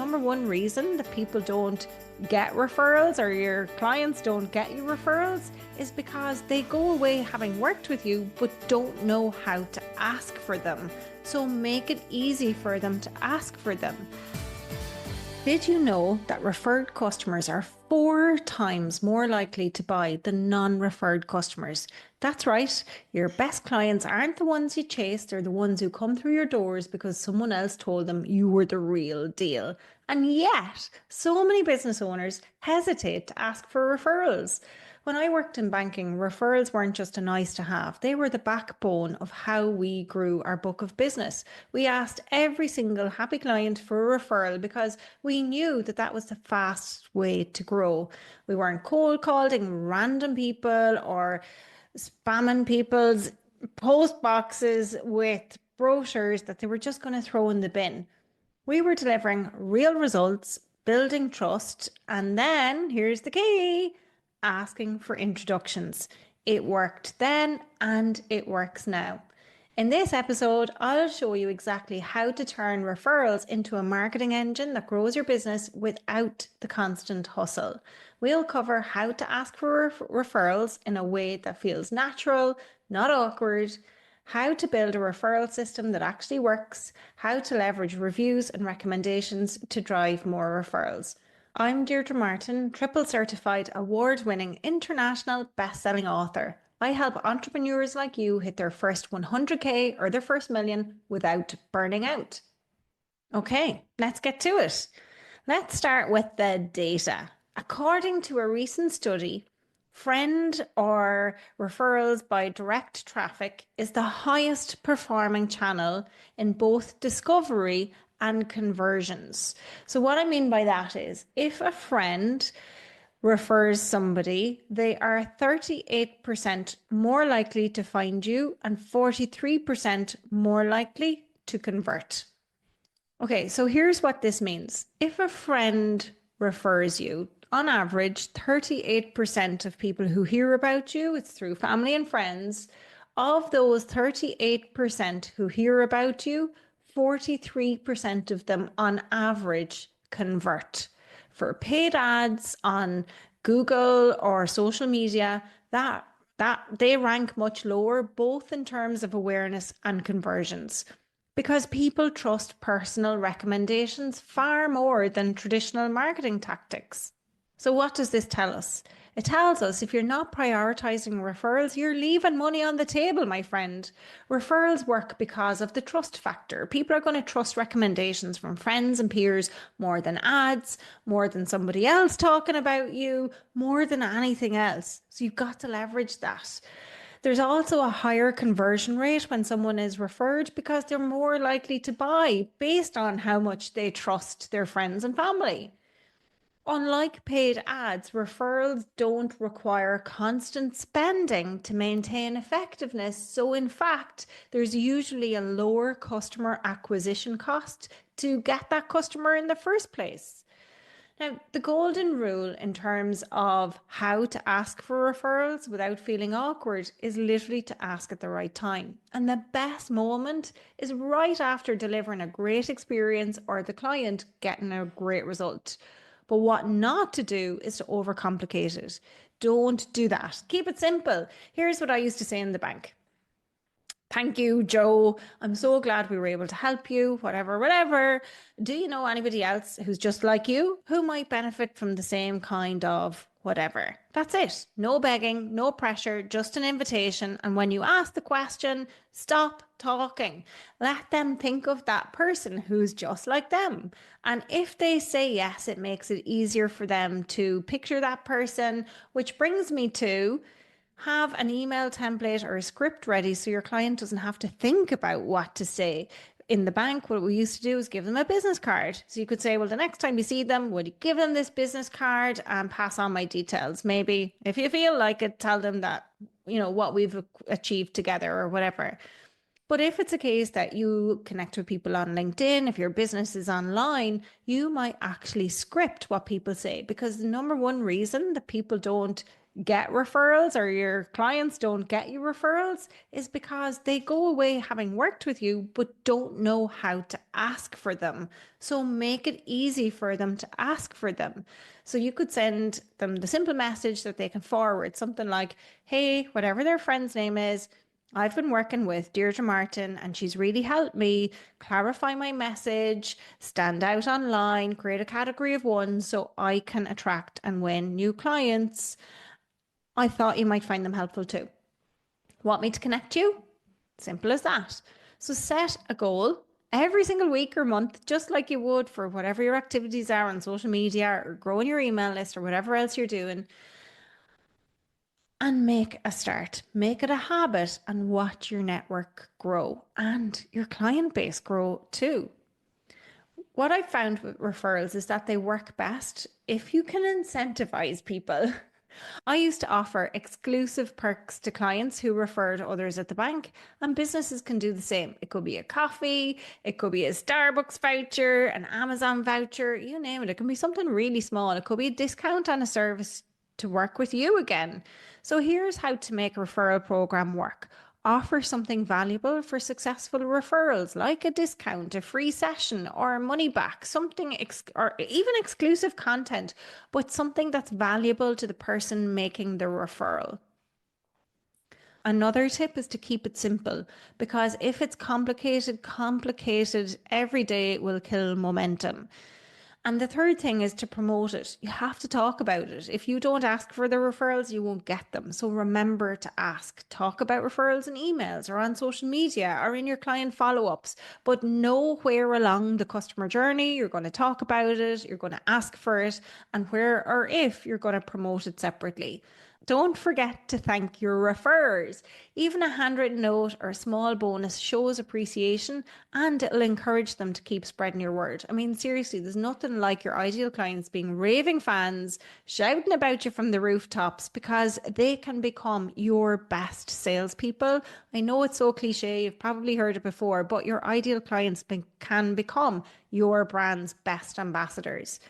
number one reason that people don't get referrals or your clients don't get you referrals is because they go away having worked with you but don't know how to ask for them. So make it easy for them to ask for them. Did you know that referred customers are 4 times more likely to buy than non-referred customers? That's right, your best clients aren't the ones you chase, they're the ones who come through your doors because someone else told them you were the real deal. And yet, so many business owners hesitate to ask for referrals. When I worked in banking, referrals weren't just a nice to have. They were the backbone of how we grew our book of business. We asked every single happy client for a referral because we knew that that was the fastest way to grow. We weren't cold calling random people or spamming people's post boxes with brochures that they were just going to throw in the bin. We were delivering real results, building trust, and then here's the key, asking for introductions. It worked then and it works now. In this episode, I'll show you exactly how to turn referrals into a marketing engine that grows your business without the constant hustle. We'll cover how to ask for referrals in a way that feels natural, not awkward, how to build a referral system that actually works, how to leverage reviews and recommendations to drive more referrals. I'm Deirdre Martin, triple certified award-winning international best-selling author. I help entrepreneurs like you hit their first 100K or their first million without burning out. Okay, let's get to it. Let's start with the data. According to a recent study, friend or referrals by direct traffic is the highest performing channel in both discovery and conversions. So what I mean by that is if a friend refers somebody, they are 38% more likely to find you and 43% more likely to convert. Okay, so here's what this means. If a friend refers you, on average, 38% of people who hear about you, it's through family and friends. Of those 38% who hear about you, 43% of them on average convert. For paid ads on Google or social media, that they rank much lower, both in terms of awareness and conversions, because people trust personal recommendations far more than traditional marketing tactics. So what does this tell us? It tells us if you're not prioritizing referrals, you're leaving money on the table, my friend. Referrals work because of the trust factor. People are going to trust recommendations from friends and peers more than ads, more than somebody else talking about you, more than anything else. So you've got to leverage that. There's also a higher conversion rate when someone is referred because they're more likely to buy based on how much they trust their friends and family. Unlike paid ads, referrals don't require constant spending to maintain effectiveness. So in fact, there's usually a lower customer acquisition cost to get that customer in the first place. Now, the golden rule in terms of how to ask for referrals without feeling awkward is literally to ask at the right time. And the best moment is right after delivering a great experience or the client getting a great result. But what not to do is to overcomplicate it. Don't do that. Keep it simple. Here's what I used to say in the bank. Thank you, Joe. I'm so glad we were able to help you, whatever. Do you know anybody else who's just like you who might benefit from the same kind of whatever? That's it. No begging, no pressure, just an invitation. And when you ask the question, stop talking. Let them think of that person who's just like them. And if they say yes, it makes it easier for them to picture that person, which brings me to have an email template or a script ready so your client doesn't have to think about what to say. In the bank, what we used to do is give them a business card. So you could say, well, the next time you see them, would you give them this business card and pass on my details? Maybe if you feel like it, tell them that, what we've achieved together or whatever. But if it's a case that you connect with people on LinkedIn, if your business is online, you might actually script what people say, because the number one reason that people don't get referrals or your clients don't get you referrals is because they go away having worked with you but don't know how to ask for them. So make it easy for them to ask for them. So you could send them the simple message that they can forward, something like, hey, whatever their friend's name is, I've been working with Deirdre Martin and she's really helped me clarify my message, stand out online, create a category of one so I can attract and win new clients. I thought you might find them helpful too. Want me to connect you? Simple as that. So set a goal every single week or month, just like you would for whatever your activities are on social media or growing your email list or whatever else you're doing, and make a start. Make it a habit and watch your network grow and your client base grow too. What I've found with referrals is that they work best if you can incentivize people. I used to offer exclusive perks to clients who referred others at the bank, and businesses can do the same. It could be a coffee, it could be a Starbucks voucher, an Amazon voucher, you name it. It can be something really small. It could be a discount on a service to work with you again. So here's how to make a referral program work. Offer something valuable for successful referrals, like a discount, a free session, or money back, or even exclusive content, but something that's valuable to the person making the referral. Another tip is to keep it simple because if it's complicated every day will kill momentum. And the third thing is to promote it. You have to talk about it. If you don't ask for the referrals, you won't get them. So remember to ask. Talk about referrals in emails or on social media or in your client follow ups. But know where along the customer journey you're going to talk about it, you're going to ask for it, and where or if you're going to promote it separately. Don't forget to thank your referrers. Even a handwritten note or a small bonus shows appreciation and it'll encourage them to keep spreading your word. I mean, seriously, there's nothing like your ideal clients being raving fans, shouting about you from the rooftops because they can become your best salespeople. I know it's so cliche, you've probably heard it before, but your ideal clients can become your brand's best ambassadors.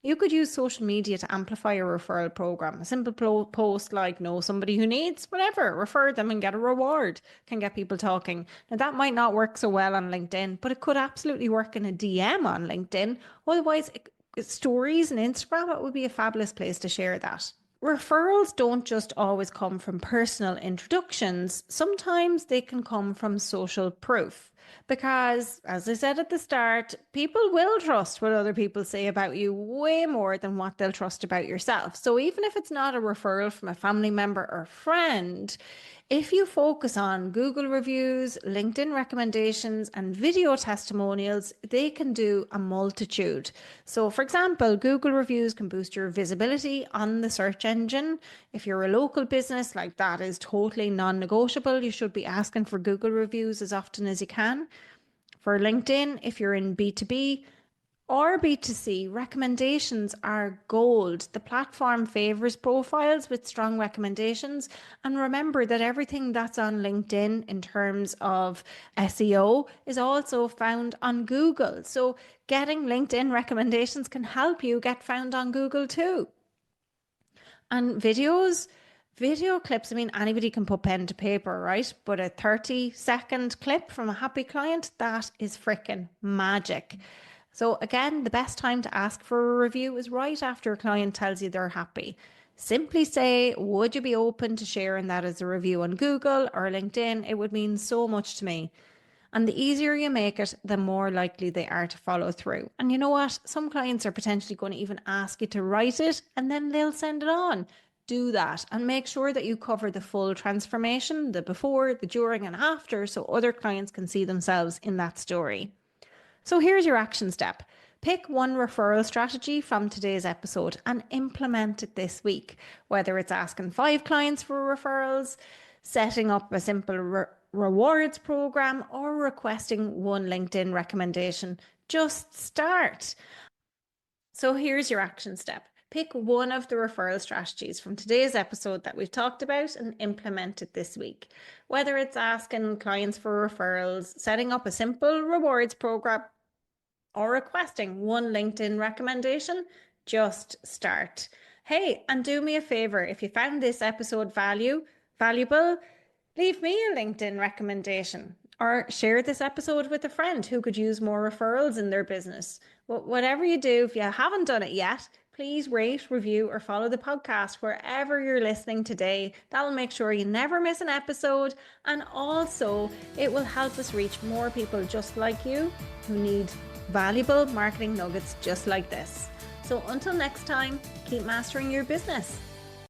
You could use social media to amplify your referral program. A simple post like, know somebody who needs whatever, refer them and get a reward can get people talking. Now, that might not work so well on LinkedIn, but it could absolutely work in a DM on LinkedIn. Otherwise, stories and Instagram, it would be a fabulous place to share that. Referrals don't just always come from personal introductions. Sometimes they can come from social proof. Because, as I said at the start, people will trust what other people say about you way more than what they'll trust about yourself. So, even if it's not a referral from a family member or friend, if you focus on Google reviews, LinkedIn recommendations, and video testimonials, they can do a multitude. So, for example, Google reviews can boost your visibility on the search engine. If you're a local business, like that is totally non negotiable. You should be asking for Google reviews as often as you can. For LinkedIn, if you're in B2B, or B2C, recommendations are gold. The platform favors profiles with strong recommendations. And remember that everything that's on LinkedIn in terms of SEO is also found on Google. So getting LinkedIn recommendations can help you get found on Google too. And video clips, I mean, anybody can put pen to paper, right? But a 30-second clip from a happy client, that is freaking magic. So again, the best time to ask for a review is right after a client tells you they're happy. Simply say, would you be open to sharing that as a review on Google or LinkedIn? It would mean so much to me. And the easier you make it, the more likely they are to follow through. And you know what? Some clients are potentially going to even ask you to write it and then they'll send it on. Do that and make sure that you cover the full transformation, the before, the during, and after, so other clients can see themselves in that story. So here's your action step. Pick one referral strategy from today's episode and implement it this week, whether it's asking 5 clients for referrals, setting up a simple rewards program, or requesting one LinkedIn recommendation. Just start. So here's your action step. Pick one of the referral strategies from today's episode that we've talked about and implement it this week. Whether it's asking clients for referrals, setting up a simple rewards program, or requesting one LinkedIn recommendation, just start. Hey, and do me a favor, if you found this episode valuable, leave me a LinkedIn recommendation or share this episode with a friend who could use more referrals in their business. Whatever you do, if you haven't done it yet, please rate, review, or follow the podcast wherever you're listening today. That'll make sure you never miss an episode. And also, it will help us reach more people just like you who need valuable marketing nuggets just like this. So until next time, keep mastering your business.